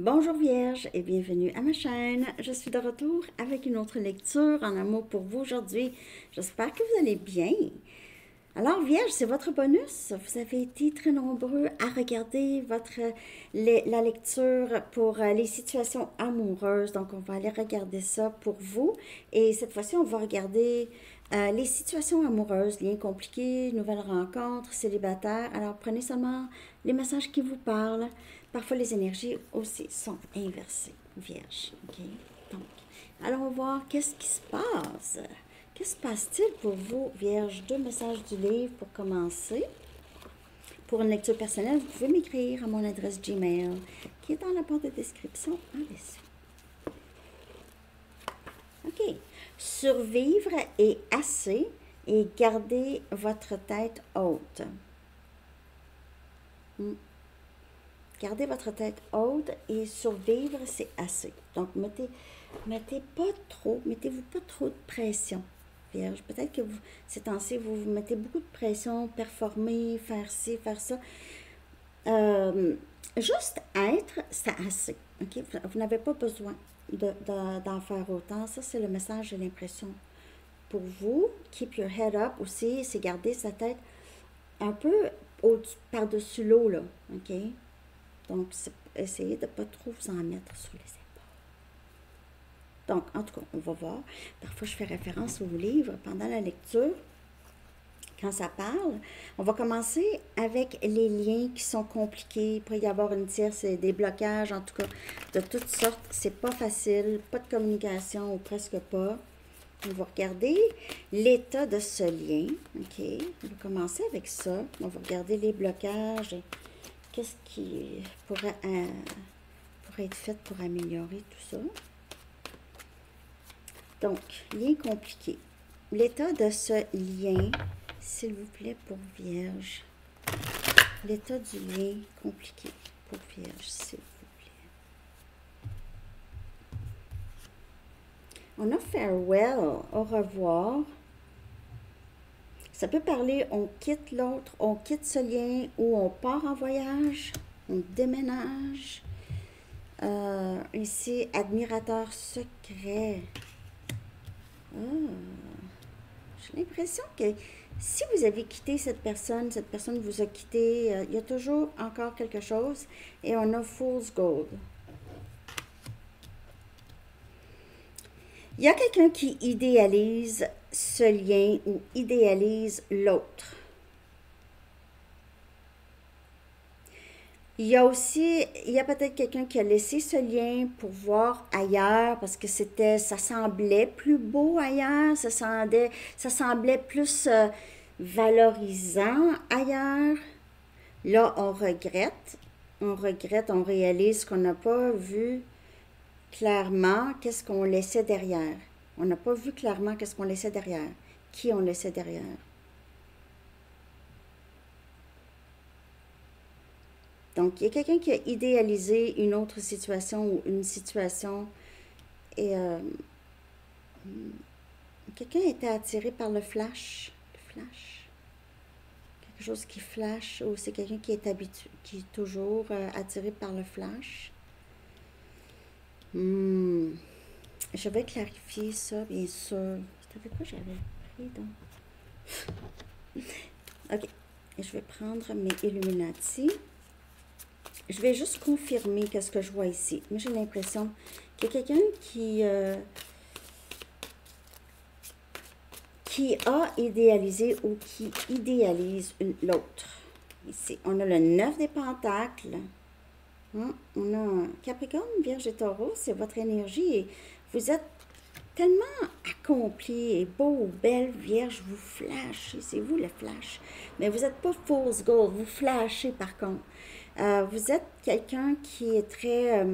Bonjour Vierge et bienvenue à ma chaîne. Je suis de retour avec une autre lecture en amour pour vous aujourd'hui. J'espère que vous allez bien. Alors Vierge, c'est votre bonus. Vous avez été très nombreux à regarder la lecture pour les situations amoureuses. Donc on va aller regarder ça pour vous. Et cette fois-ci, on va regarder les situations amoureuses, liens compliqués, nouvelles rencontres, célibataires. Alors prenez seulement les messages qui vous parlent. Parfois, les énergies aussi sont inversées, Vierge. OK? Donc, allons voir qu'est-ce qui se passe. Que se passe-t-il pour vous, Vierge? 2 messages du livre pour commencer. Pour une lecture personnelle, vous pouvez m'écrire à mon adresse Gmail qui est dans la barre de description en dessous. OK. Survivre est assez et garder votre tête haute. Gardez votre tête haute et survivre, c'est assez. Donc, mettez-vous pas trop de pression, Vierge. Peut-être que ces temps-ci, vous mettez beaucoup de pression, performer, faire ci, faire ça. Juste être, c'est assez. Okay? Vous n'avez pas besoin d'en faire autant. Ça, c'est le message, j'ai l'impression. Pour vous, keep your head up aussi, c'est garder sa tête un peu par-dessus l'eau, là. OK? Donc, essayez de ne pas trop vous en mettre sur les épaules. Donc, en tout cas, on va voir. Parfois, je fais référence au livre pendant la lecture. Quand ça parle, on va commencer avec les liens qui sont compliqués. Il pourrait y avoir une tierce, des blocages, en tout cas, de toutes sortes. C'est pas facile, pas de communication ou presque pas. On va regarder l'état de ce lien. OK? On va commencer avec ça. On va regarder les blocages. Qu'est-ce qui pourrait être fait pour améliorer tout ça? Donc, lien compliqué. L'état de ce lien, s'il vous plaît, pour Vierge. L'état du lien compliqué pour Vierge, s'il vous plaît. On a farewell, au revoir. Ça peut parler, on quitte l'autre, on quitte ce lien ou on part en voyage, on déménage. Ici, admirateur secret. J'ai l'impression que si vous avez quitté cette personne vous a quitté, il y a toujours encore quelque chose. Et on a Fool's Gold. Il y a quelqu'un qui idéalise ce lien ou idéalise l'autre. Il y a peut-être quelqu'un qui a laissé ce lien pour voir ailleurs parce que ça semblait plus beau ailleurs, ça semblait plus valorisant ailleurs. Là, on réalise qu'on n'a pas vu clairement qu'est-ce qu'on laissait derrière. On n'a pas vu clairement qu'est-ce qu'on laissait derrière, qui on laissait derrière. Donc, il y a quelqu'un qui a idéalisé une autre situation ou une situation et quelqu'un était attiré par le flash. Quelque chose qui flash ou c'est quelqu'un qui est toujours attiré par le flash. Je vais clarifier ça, bien sûr. C'était quoi j'avais pris donc? Ok, je vais prendre mes Illuminati. Je vais juste confirmer ce que je vois ici. Mais j'ai l'impression qu'il y a quelqu'un qui a idéalisé ou qui idéalise l'autre. Ici, on a le 9 des pentacles. On a Capricorne, Vierge et Taureau, c'est votre énergie. Et vous êtes tellement accompli et beau, belle, Vierge, vous flashez. C'est vous le flash. Mais vous n'êtes pas Fool's Gold, vous flashez par contre. Vous êtes quelqu'un qui est très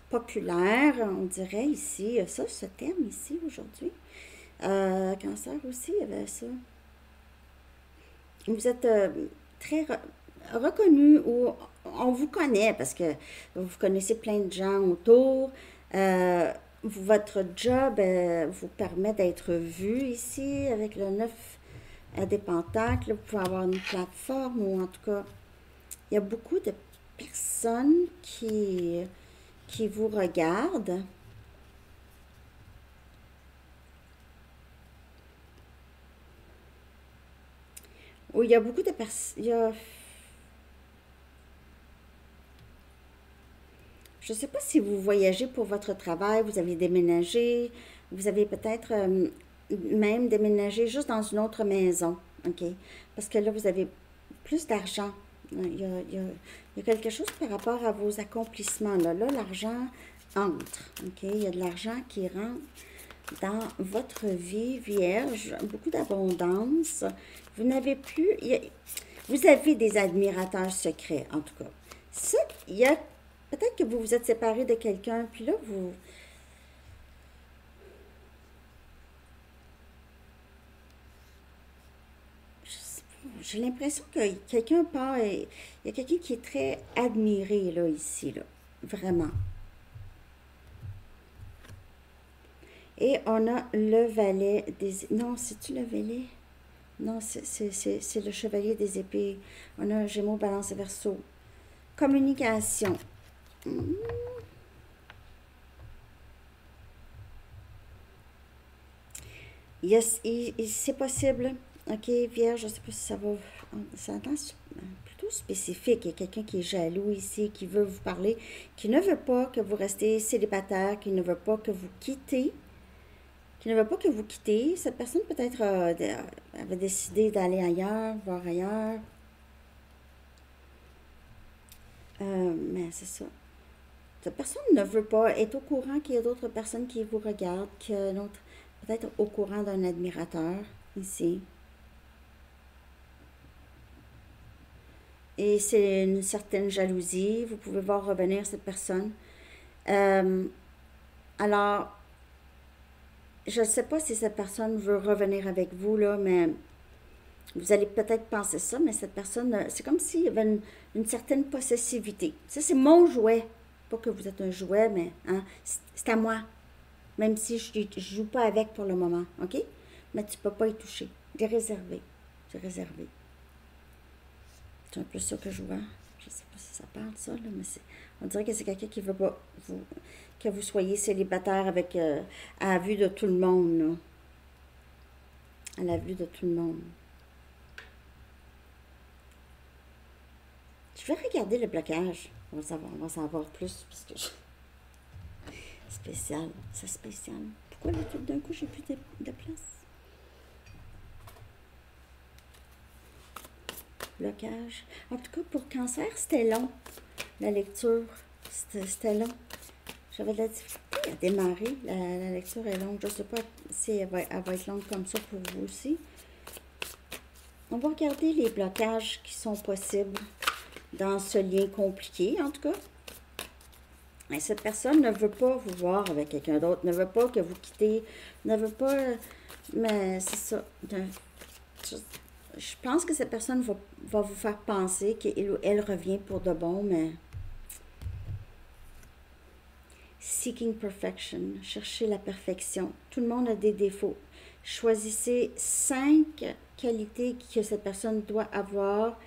populaire, on dirait ici. Ça, ce terme ici aujourd'hui. Cancer aussi, il y avait ça. Vous êtes très reconnu ou on vous connaît parce que vous connaissez plein de gens autour. Votre job vous permet d'être vu ici avec le 9 des pentacles. Vous pouvez avoir une plateforme ou en tout cas, il y a beaucoup de personnes qui qui vous regarde. Où il y a beaucoup de personnes. Je ne sais pas si vous voyagez pour votre travail, vous avez déménagé, vous avez peut-être même déménagé juste dans une autre maison, OK? Parce que là, vous avez plus d'argent. Il y a quelque chose par rapport à vos accomplissements. Là, l'argent entre, OK? Il y a de l'argent qui rentre dans votre vie vierge, beaucoup d'abondance. Vous n'avez plus... vous avez des admirateurs secrets, en tout cas. Ça, il y a... Peut-être que vous vous êtes séparé de quelqu'un, puis là, vous... J'ai l'impression que quelqu'un part... Il y a quelqu'un qui est très admiré, là, ici, là. Vraiment. Et on a le valet des... Non, c'est-tu le valet? Non, c'est le chevalier des épées. On a Gémeaux, Balance et Verseau. Communication. Yes, c'est possible. OK, Vierge, je ne sais pas si ça va... Ça entend plutôt spécifique. Il y a quelqu'un qui est jaloux ici, qui veut vous parler, qui ne veut pas que vous restiez célibataire, qui ne veut pas que vous quittez. Qui ne veut pas que vous quittez. Cette personne peut-être avait décidé d'aller ailleurs, voir ailleurs. Mais c'est ça. Cette personne ne veut pas, est au courant qu'il y a d'autres personnes qui vous regardent, peut-être au courant d'un admirateur ici. Et c'est une certaine jalousie. Vous pouvez voir revenir cette personne. Alors, je ne sais pas si cette personne veut revenir avec vous, là, mais vous allez peut-être penser ça, mais cette personne, c'est comme s'il y avait une certaine possessivité. Ça, c'est mon jouet. Pas que vous êtes un jouet, mais hein, c'est à moi. Même si je ne joue pas avec pour le moment, OK? Mais tu ne peux pas y toucher. C'est réservé. C'est réservé. C'est un peu ça que je vois. Je ne sais pas si ça parle, ça, là, mais on dirait que c'est quelqu'un qui ne veut pas que vous soyez célibataire avec à la vue de tout le monde, là. À la vue de tout le monde. Je vais regarder le blocage. On va savoir plus, parce que spécial, c'est spécial. Pourquoi là, tout d'un coup, j'ai plus de place? Blocage. En tout cas, pour cancer, c'était long, la lecture. C'était long. J'avais de la difficulté à démarrer. La lecture est longue. Je ne sais pas si elle va être longue comme ça pour vous aussi. On va regarder les blocages qui sont possibles dans ce lien compliqué, en tout cas. Et cette personne ne veut pas vous voir avec quelqu'un d'autre, ne veut pas que vous quittez, ne veut pas... Mais c'est ça. Je pense que cette personne va vous faire penser qu'il ou elle revient pour de bon, mais... Seeking perfection, chercher la perfection. Tout le monde a des défauts. Choisissez 5 qualités que cette personne doit avoir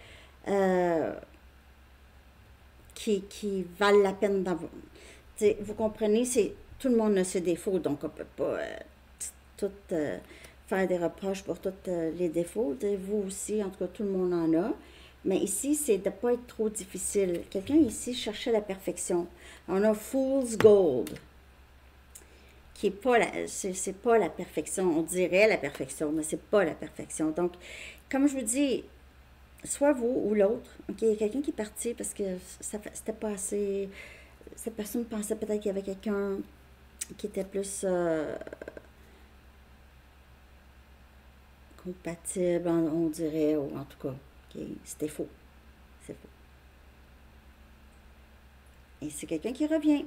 qui valent la peine d'avoir. Vous comprenez, tout le monde a ses défauts, donc on ne peut pas tout faire des reproches pour tous les défauts. Vous aussi, en tout cas, tout le monde en a. Mais ici, c'est de ne pas être trop difficile. Quelqu'un ici cherchait la perfection. On a Fool's Gold, qui est pas c'est pas la perfection. On dirait la perfection, mais c'est pas la perfection. Donc, comme je vous dis, soit vous ou l'autre, OK, il y a quelqu'un qui est parti parce que c'était pas assez... Cette personne pensait peut-être qu'il y avait quelqu'un qui était plus compatible, on dirait, ou en tout cas, OK, c'était faux. C'est faux. Et c'est quelqu'un qui revient,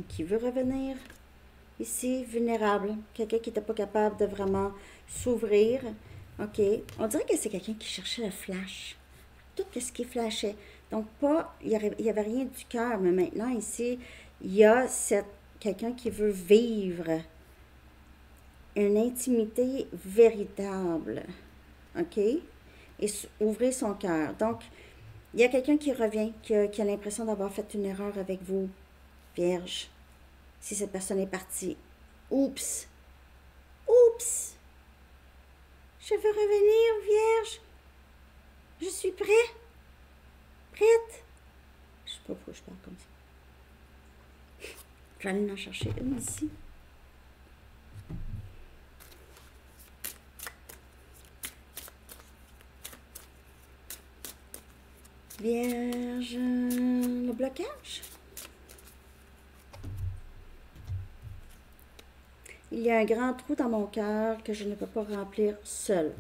qui veut revenir ici, vulnérable, quelqu'un qui n'était pas capable de vraiment s'ouvrir. OK, on dirait que c'est quelqu'un qui cherchait le flash, tout ce qui flashait. Donc, il n'y avait rien du cœur, mais maintenant, ici, il y a quelqu'un qui veut vivre une intimité véritable, OK? Et ouvrir son cœur. Donc, Il y a quelqu'un qui revient, qui a l'impression d'avoir fait une erreur avec vous, Vierge. Si cette personne est partie. Oups! Oups! Je veux revenir, Vierge. Je suis prêt. Prête. Je sais pas pourquoi je parle comme ça. Je vais aller en chercher une ici. Vierge, le blocage. Il y a un grand trou dans mon cœur que je ne peux pas remplir seule.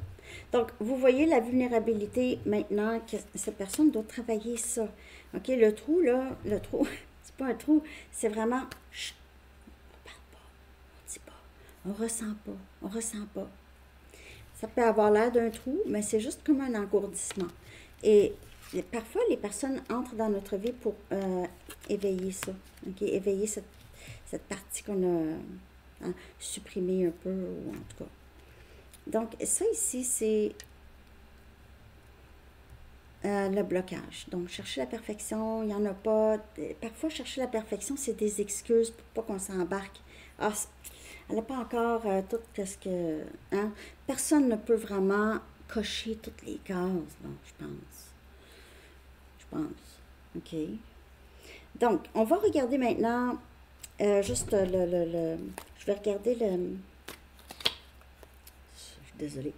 Donc, vous voyez la vulnérabilité maintenant que cette personne doit travailler ça. OK, le trou, là, le trou, c'est pas un trou, c'est vraiment, chut, on parle pas, on dit pas, on ressent pas. Ça peut avoir l'air d'un trou, mais c'est juste comme un engourdissement. Et parfois, les personnes entrent dans notre vie pour éveiller ça, OK, éveiller cette partie qu'on a supprimée un peu, ou en tout cas. Donc, ça ici, c'est le blocage. Donc, chercher la perfection, il n'y en a pas. Parfois, chercher la perfection, c'est des excuses pour pas qu'on s'embarque. Ah, elle n'a pas encore tout ce que... Hein? Personne ne peut vraiment cocher toutes les cases, bon, je pense. OK. Donc, on va regarder maintenant juste je vais regarder le... Désolée.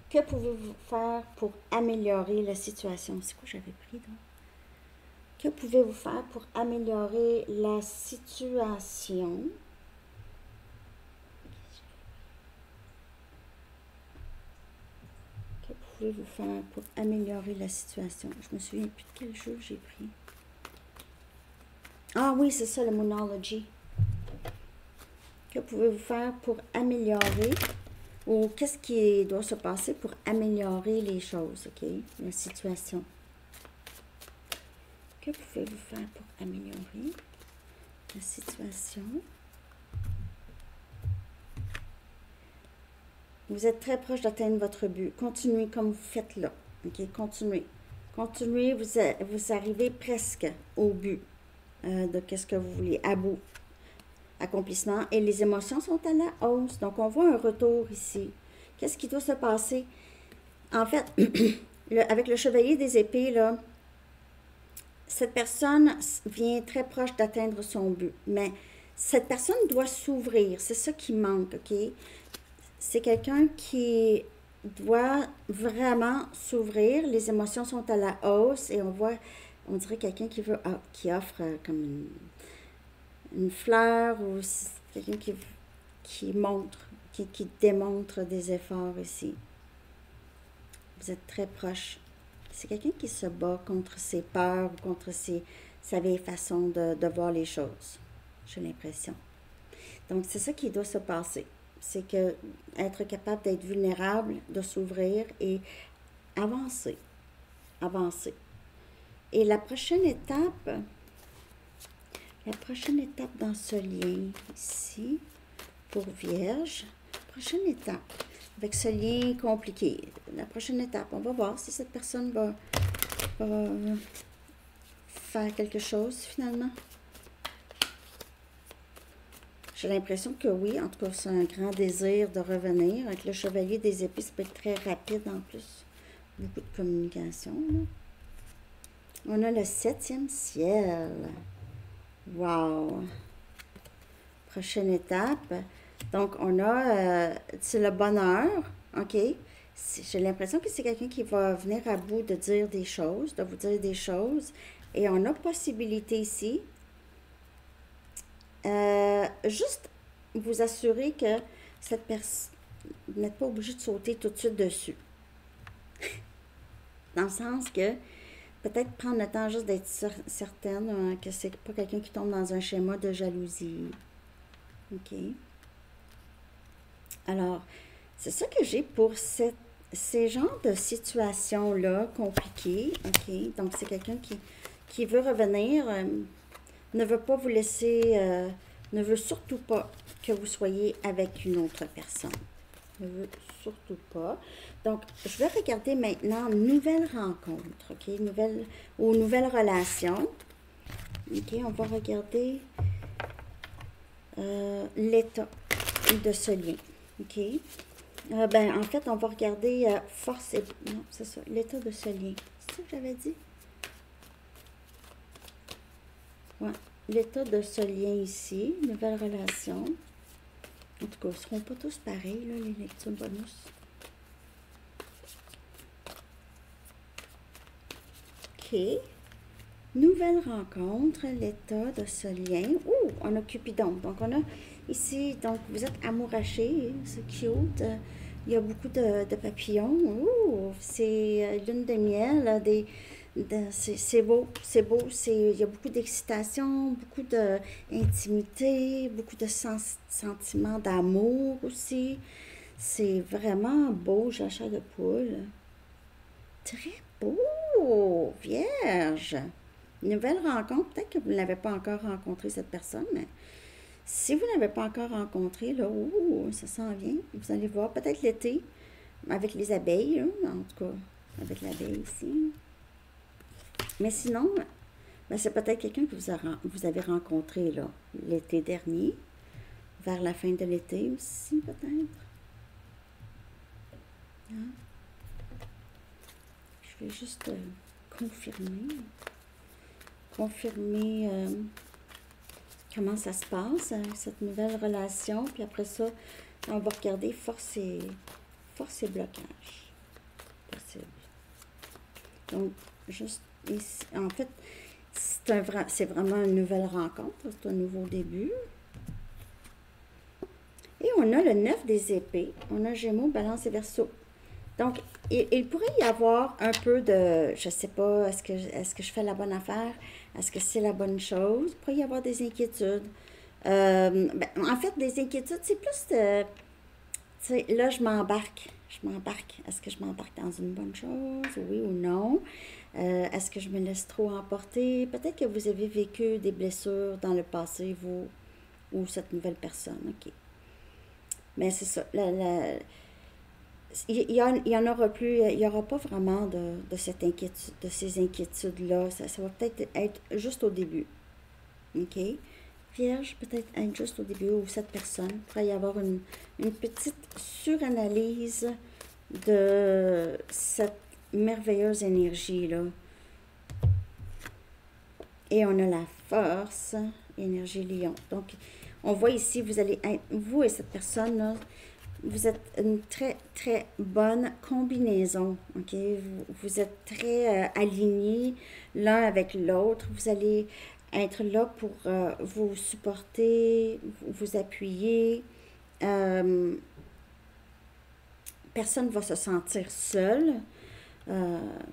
Que pouvez-vous faire pour améliorer la situation? C'est quoi j'avais pris là? Que pouvez-vous faire pour améliorer la situation? Que pouvez-vous faire pour améliorer la situation? Je me souviens plus de quel jeu j'ai pris. Ah oui, c'est ça, le Moonology. Que pouvez-vous faire pour améliorer, ou qu'est-ce qui doit se passer pour améliorer les choses, OK? La situation. Que pouvez-vous faire pour améliorer la situation? Vous êtes très proche d'atteindre votre but. Continuez comme vous faites là, OK? Continuez. Continuez, vous arrivez presque au but de qu'est-ce que vous voulez, à bout. Accomplissement. Et les émotions sont à la hausse. Donc, on voit un retour ici. Qu'est-ce qui doit se passer? En fait, avec le chevalier des épées, là, cette personne vient très proche d'atteindre son but. Mais cette personne doit s'ouvrir. C'est ça qui manque, OK? C'est quelqu'un qui doit vraiment s'ouvrir. Les émotions sont à la hausse et on dirait quelqu'un qui offre comme une fleur, ou quelqu'un qui montre, qui démontre des efforts ici. Vous êtes très proche. C'est quelqu'un qui se bat contre ses peurs, contre sa vieille façon de voir les choses. J'ai l'impression. Donc, c'est ça qui doit se passer. C'est que être capable d'être vulnérable, de s'ouvrir et avancer. Avancer. Et la prochaine étape dans ce lien ici, pour Vierge, prochaine étape, avec ce lien compliqué, la prochaine étape, on va voir si cette personne va faire quelque chose finalement. J'ai l'impression que oui, en tout cas, c'est un grand désir de revenir. Avec le chevalier des épées, ça peut être très rapide en plus. Beaucoup de communication, là. On a le 7e ciel. Wow! Prochaine étape. Donc, on a, c'est le bonheur, OK? J'ai l'impression que c'est quelqu'un qui va venir à bout de dire des choses, de vous dire des choses. Et on a possibilité ici, juste vous assurer que cette personne, vous n'êtes pas obligé de sauter tout de suite dessus. Dans le sens que, peut-être prendre le temps juste d'être certaine que c'est pas quelqu'un qui tombe dans un schéma de jalousie. OK? Alors, c'est ça que j'ai pour ces genres de situations-là compliquées. OK? Donc, c'est quelqu'un qui veut revenir, ne veut pas vous laisser, ne veut surtout pas que vous soyez avec une autre personne. Ne veut surtout pas. Donc, je vais regarder maintenant nouvelles rencontres, OK? Nouvelles relations. OK, on va regarder l'état de ce lien, OK? En fait, on va regarder force et... Non, c'est ça, l'état de ce lien. C'est ça que j'avais dit? Ouais, l'état de ce lien ici, nouvelle relation. En tout cas, ils ne seront pas tous pareils, là, les lectures bonus. OK. Nouvelle rencontre, l'état de ce lien. Ouh, on a Cupidon. Donc, on a ici, donc, vous êtes amouraché, c'est cute. Il y a beaucoup de papillons. Ouh, c'est lune de miel, c'est beau, il y a beaucoup d'excitation, beaucoup d'intimité, beaucoup de sentiments d'amour aussi. C'est vraiment beau, j'ai la chair de poule. Très beau, Vierge. Nouvelle rencontre, peut-être que vous n'avez pas encore rencontré cette personne, mais si vous n'avez pas encore rencontré, là, ouh, ça s'en vient. Vous allez voir, peut-être l'été, avec les abeilles, là, en tout cas, avec l'abeille ici. Mais sinon, c'est peut-être quelqu'un que vous avez rencontré là, l'été dernier, vers la fin de l'été aussi, peut-être. Hein? Je vais juste confirmer comment ça se passe, cette nouvelle relation. Puis après ça, on va regarder force et blocage. Possible. Donc, juste ici, en fait, c'est vraiment une nouvelle rencontre, c'est un nouveau début. Et on a le 9 des épées, on a Gémeaux, Balance et Verseau. Donc, il pourrait y avoir un peu de, je ne sais pas, est-ce que je fais la bonne affaire? Est-ce que c'est la bonne chose? Il pourrait y avoir des inquiétudes. En fait, des inquiétudes, c'est plus de, tu sais, là, je m'embarque. Est-ce que je m'embarque dans une bonne chose? Oui ou non? Est-ce que je me laisse trop emporter? Peut-être que vous avez vécu des blessures dans le passé, vous ou cette nouvelle personne. OK. Mais c'est ça. Il y en aura plus, il n'y aura pas vraiment de cette inquiétude, de ces inquiétudes-là. Ça va peut-être être juste au début. OK? Vierge, peut-être être juste au début, ou cette personne. Il pourrait y avoir une petite suranalyse de cette merveilleuse énergie-là. Et on a la force, énergie lion. Donc, on voit ici, vous allez être, vous et cette personne-là, vous êtes une très, très bonne combinaison, OK? Vous êtes très alignés l'un avec l'autre. Vous allez être là pour vous supporter, vous appuyer. Personne ne va se sentir seul.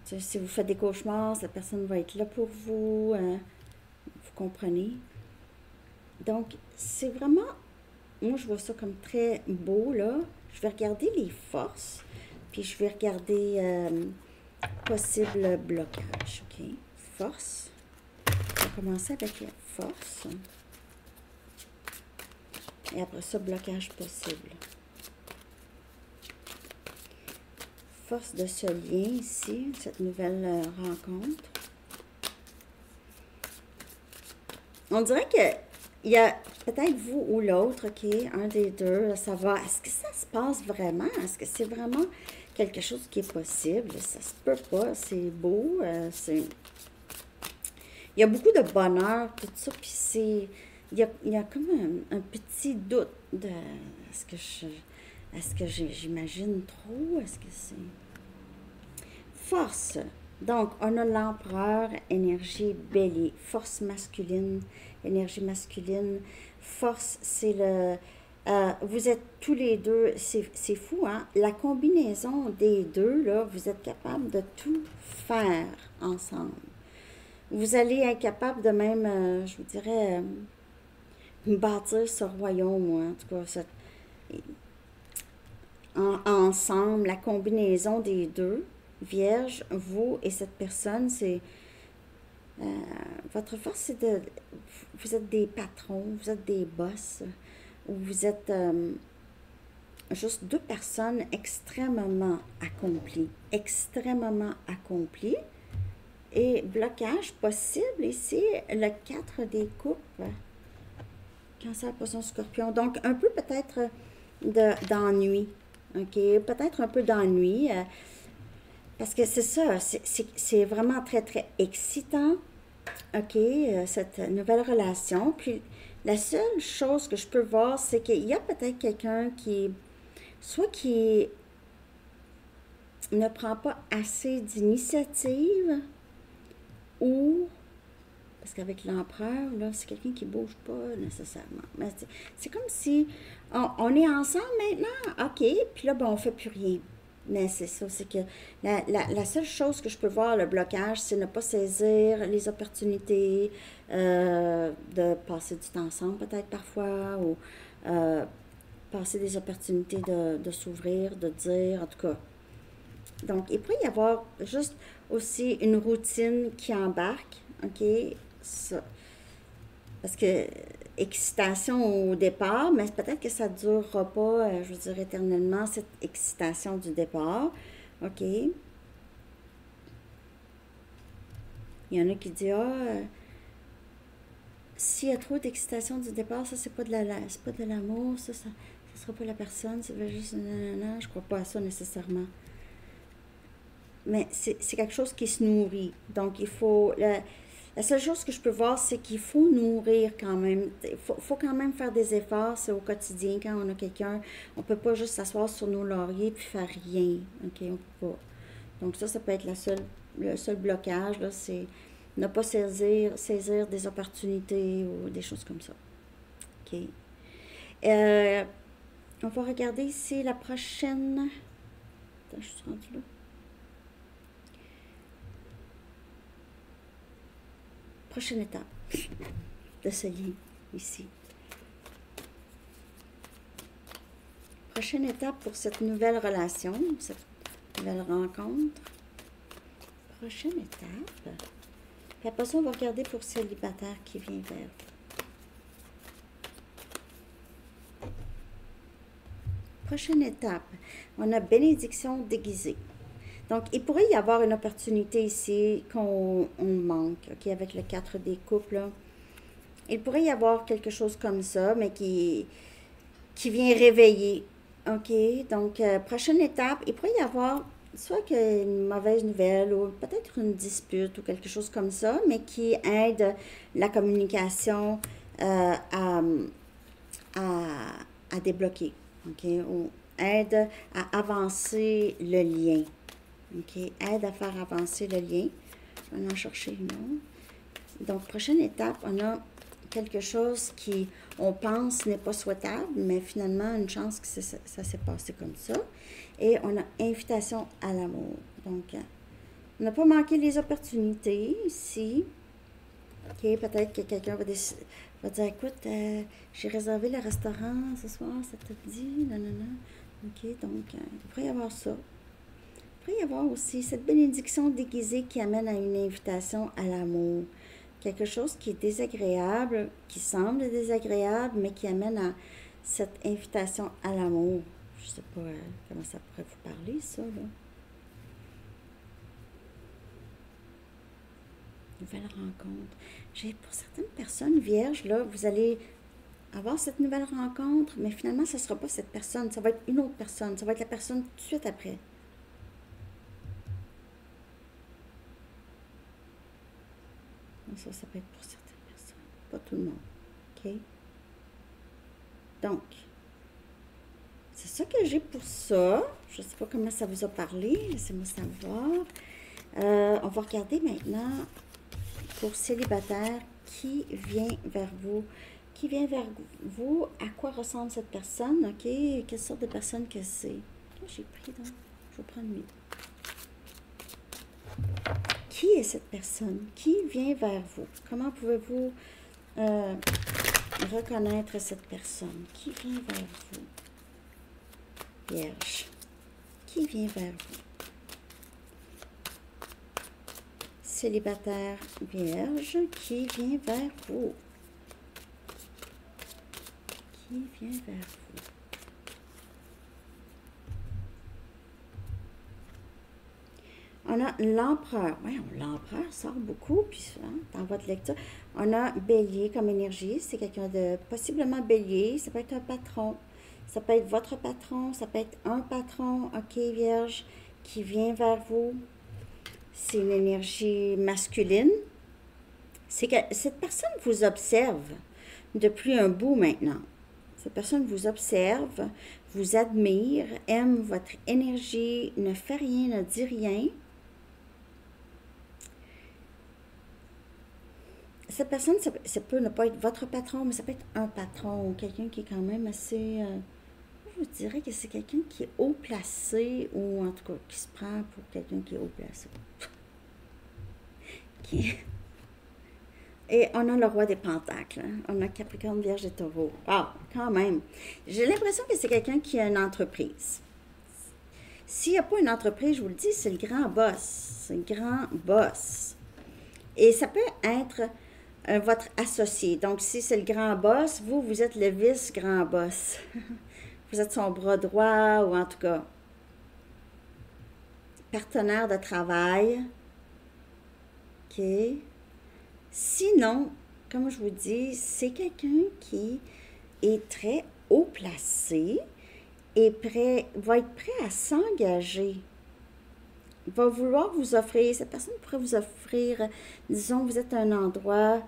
Si vous faites des cauchemars, cette personne va être là pour vous. Vous comprenez? Donc, c'est vraiment... Moi, je vois ça comme très beau, là. Je vais regarder les forces, puis je vais regarder possible blocage, OK? Force. On va commencer avec la force. Et après ça, blocage possible. Force de ce lien ici, cette nouvelle rencontre. On dirait que il y a peut-être vous ou l'autre, OK, un des deux, à savoir, est-ce que ça se passe vraiment? Est-ce que c'est vraiment quelque chose qui est possible? Ça se peut pas, c'est beau, il y a beaucoup de bonheur, tout ça, puis c'est... Il y a comme un petit doute de... Est-ce que j'imagine trop? Est-ce que c'est... Force. Donc, on a l'empereur, énergie bélier. Force masculine, énergie masculine. Force, c'est le... vous êtes tous les deux, c'est fou, hein? La combinaison des deux, là, vous êtes capable de tout faire ensemble. Vous allez être capable de même, je vous dirais, bâtir ce royaume, en tout cas, ensemble, la combinaison des deux. Vierge, vous et cette personne, c'est... votre force, c'est de... Vous êtes des patrons, vous êtes des boss, ou vous êtes... juste deux personnes extrêmement accomplies. Extrêmement accomplies. Et blocage possible ici, le 4 des coupes. Cancer, poisson, scorpion. Donc, un peu peut-être d'ennui. OK? Peut-être un peu d'ennui. Parce que c'est ça, c'est vraiment très, très excitant. OK? Cette nouvelle relation. Puis, la seule chose que je peux voir, c'est qu'il y a peut-être quelqu'un soit qui ne prend pas assez d'initiative, ou, parce qu'avec l'empereur, là, c'est quelqu'un qui ne bouge pas nécessairement. Mais c'est comme si on est ensemble maintenant, OK, puis là, ben, on ne fait plus rien. Mais c'est ça, c'est que la seule chose que je peux voir, le blocage, c'est ne pas saisir les opportunités, de passer du temps ensemble peut-être parfois, ou passer des opportunités de s'ouvrir, de dire, en tout cas. Donc, il pourrait y avoir juste aussi une routine qui embarque, OK? Ça. Parce que excitation au départ, mais peut-être que ça ne durera pas, je veux dire, éternellement, cette excitation du départ, OK? Il y en a qui disent, s'il y a trop d'excitation du départ, ça, c'est pas de l'amour, ça sera pas la personne, c'est juste, non, je crois pas à ça nécessairement. Mais c'est quelque chose qui se nourrit. Donc, il faut... La seule chose que je peux voir, c'est qu'il faut nourrir quand même. Il faut quand même faire des efforts, c'est au quotidien, quand on a quelqu'un. On ne peut pas juste s'asseoir sur nos lauriers puis faire rien. OK? On peut pas. Donc, ça peut être le seul blocage, là, c'est ne pas saisir des opportunités ou des choses comme ça. OK? On va regarder ici la prochaine... Attends, je suis rendue là. Prochaine étape de ce lien ici. Prochaine étape pour cette nouvelle relation, cette nouvelle rencontre. Prochaine étape. Puis après ça, on va regarder pour célibataire qui vient vers vous. Prochaine étape, on a bénédiction déguisée. Donc, il pourrait y avoir une opportunité ici qu'on manque, OK, avec le 4 des coupes, là. Il pourrait y avoir quelque chose comme ça, mais qui vient réveiller, OK? Donc, prochaine étape, il pourrait y avoir soit une mauvaise nouvelle ou peut-être une dispute ou quelque chose comme ça, mais qui aide la communication à débloquer, OK? Ou aide à avancer le lien. OK, aide à faire avancer le lien. Je vais en chercher une autre. Donc, prochaine étape, on a quelque chose qui, on pense, n'est pas souhaitable, mais finalement, une chance que ça s'est passé comme ça. Et on a invitation à l'amour. Donc, on n'a pas manqué les opportunités ici. OK, peut-être que quelqu'un va dire, écoute, j'ai réservé le restaurant ce soir, ça te dit? Non, non, non. OK, donc, il pourrait y avoir ça. Il pourrait y avoir aussi cette bénédiction déguisée qui amène à une invitation à l'amour. Quelque chose qui est désagréable, qui semble désagréable, mais qui amène à cette invitation à l'amour. Je ne sais pas comment ça pourrait vous parler, ça, là. Nouvelle rencontre. Pour certaines personnes vierges, là, vous allez avoir cette nouvelle rencontre, mais finalement, ce ne sera pas cette personne. Ça va être une autre personne. Ça va être la personne tout de suite après. Ça peut être pour certaines personnes, pas tout le monde. OK? Donc, c'est ça que j'ai pour ça. Je ne sais pas comment ça vous a parlé. Laissez-moi savoir. On va regarder maintenant pour célibataire qui vient vers vous. Qui vient vers vous? À quoi ressemble cette personne? OK? Quelle sorte de personne que c'est? J'ai pris donc. Je vais prendre mieux. Qui est cette personne? Qui vient vers vous? Comment pouvez-vous reconnaître cette personne? Qui vient vers vous? Vierge. Qui vient vers vous? Célibataire vierge. Qui vient vers vous? Qui vient vers vous? On a l'empereur. Oui, l'empereur sort beaucoup, puis hein, dans votre lecture. On a bélier comme énergie. C'est quelqu'un de possiblement bélier. Ça peut être un patron. Ça peut être votre patron. Ça peut être un patron, ok, vierge, qui vient vers vous. C'est une énergie masculine. C'est que cette personne vous observe depuis un bout maintenant. Cette personne vous observe, vous admire, aime votre énergie, ne fait rien, ne dit rien. Cette personne, ça peut ne pas être votre patron, mais ça peut être un patron ou quelqu'un qui est quand même assez... je vous dirais que c'est quelqu'un qui est haut placé ou en tout cas qui se prend pour quelqu'un qui est haut placé. Qui... Et on a le roi des pentacles. Hein? On a Capricorne, Vierge et Taureau. Ah, quand même. J'ai l'impression que c'est quelqu'un qui a une entreprise. S'il n'y a pas une entreprise, je vous le dis, c'est le grand boss. C'est le grand boss. Et ça peut être votre associé. Donc, si c'est le grand boss, vous êtes le vice-grand boss. Vous êtes son bras droit ou en tout cas partenaire de travail. OK. Sinon, comme je vous dis, c'est quelqu'un qui est très haut placé et va être prêt à s'engager. Il va vouloir vous offrir, cette personne pourrait vous offrir, disons, vous êtes à un endroit,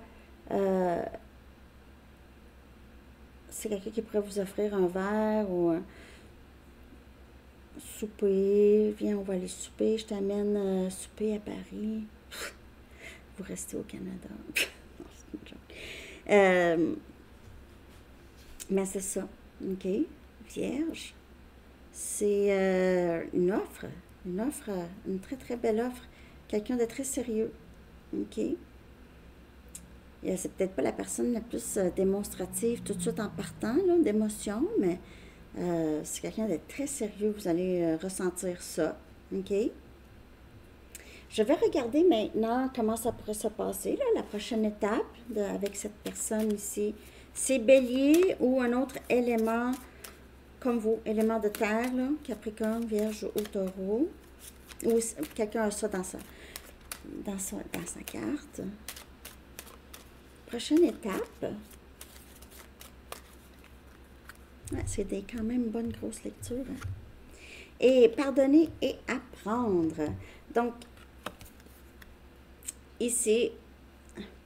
c'est quelqu'un qui pourrait vous offrir un verre ou un souper. Viens, on va aller souper, je t'amène souper à Paris. Vous restez au Canada. Non, c'est une joke. Mais c'est ça, OK? Vierge, c'est une offre, une très très belle offre. Quelqu'un de très sérieux, OK? C'est peut-être pas la personne la plus démonstrative tout de suite en partant, d'émotion, mais c'est quelqu'un de très sérieux. Vous allez ressentir ça, OK? Je vais regarder maintenant comment ça pourrait se passer, là, la prochaine étape avec cette personne ici. C'est Bélier ou un autre élément comme vous, élément de terre, là, Capricorne, Vierge ou Taureau. Ou quelqu'un a ça dans sa carte. Prochaine étape. Ouais, c'est quand même une bonne grosse lecture. Hein? Et pardonner et apprendre. Donc, ici,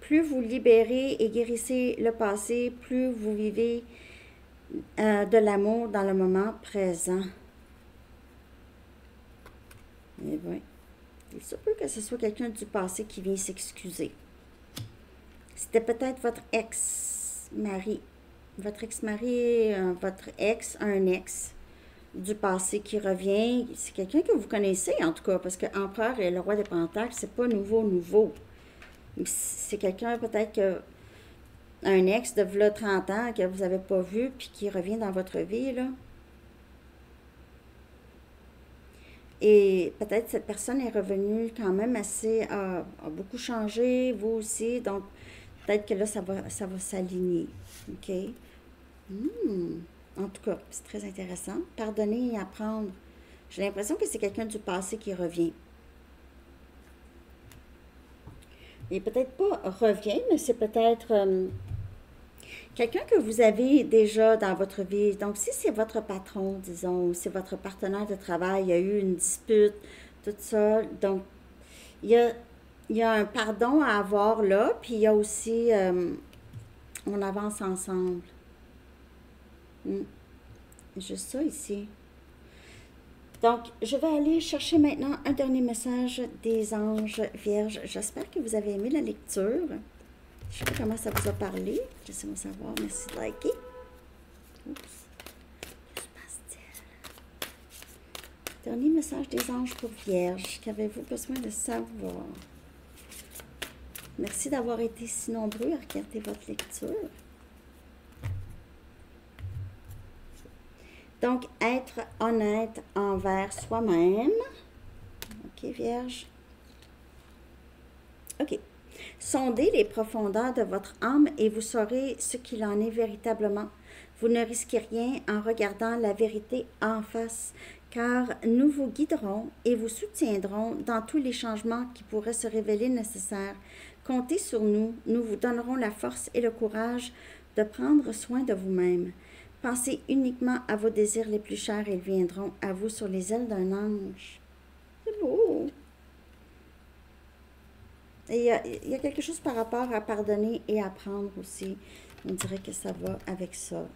plus vous libérez et guérissez le passé, plus vous vivez de l'amour dans le moment présent. Et oui, il se peut que ce soit quelqu'un du passé qui vient s'excuser. C'était peut-être votre ex-mari. Votre ex-mari, votre ex, un ex du passé qui revient. C'est quelqu'un que vous connaissez, en tout cas, parce que Empereur et le roi des Pentacles, c'est pas nouveau. C'est quelqu'un peut-être que un ex de v'là 30 ans que vous n'avez pas vu puis qui revient dans votre vie, là. Et peut-être cette personne est revenue quand même assez, a beaucoup changé, vous aussi, donc peut-être que là, ça va s'aligner, OK? En tout cas, c'est très intéressant. Pardonner et apprendre. J'ai l'impression que c'est quelqu'un du passé qui revient. Et peut-être pas revient, mais c'est peut-être quelqu'un que vous avez déjà dans votre vie. Donc, si c'est votre patron, disons, ou c'est votre partenaire de travail, il y a eu une dispute, tout ça. Donc, il y a un pardon à avoir là, puis il y a aussi, on avance ensemble. Juste ça ici. Donc, je vais aller chercher maintenant un dernier message des anges vierges. J'espère que vous avez aimé la lecture. Je ne sais pas comment ça vous a parlé. Laissez-moi savoir. Merci de liker. Oups. Que se passe-t-il? Dernier message des anges pour vierges. Qu'avez-vous besoin de savoir? Merci d'avoir été si nombreux à regarder votre lecture. Donc, être honnête envers soi-même. OK, Vierge. OK. Sondez les profondeurs de votre âme et vous saurez ce qu'il en est véritablement. Vous ne risquez rien en regardant la vérité en face, car nous vous guiderons et vous soutiendrons dans tous les changements qui pourraient se révéler nécessaires. Comptez sur nous, nous vous donnerons la force et le courage de prendre soin de vous-même. Pensez uniquement à vos désirs les plus chers et ils viendront à vous sur les ailes d'un ange. C'est beau! Et il y a quelque chose par rapport à pardonner et apprendre aussi. On dirait que ça va avec ça.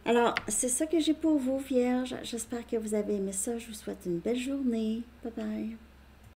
Alors, c'est ça que j'ai pour vous, Vierge. J'espère que vous avez aimé ça. Je vous souhaite une belle journée. Bye bye.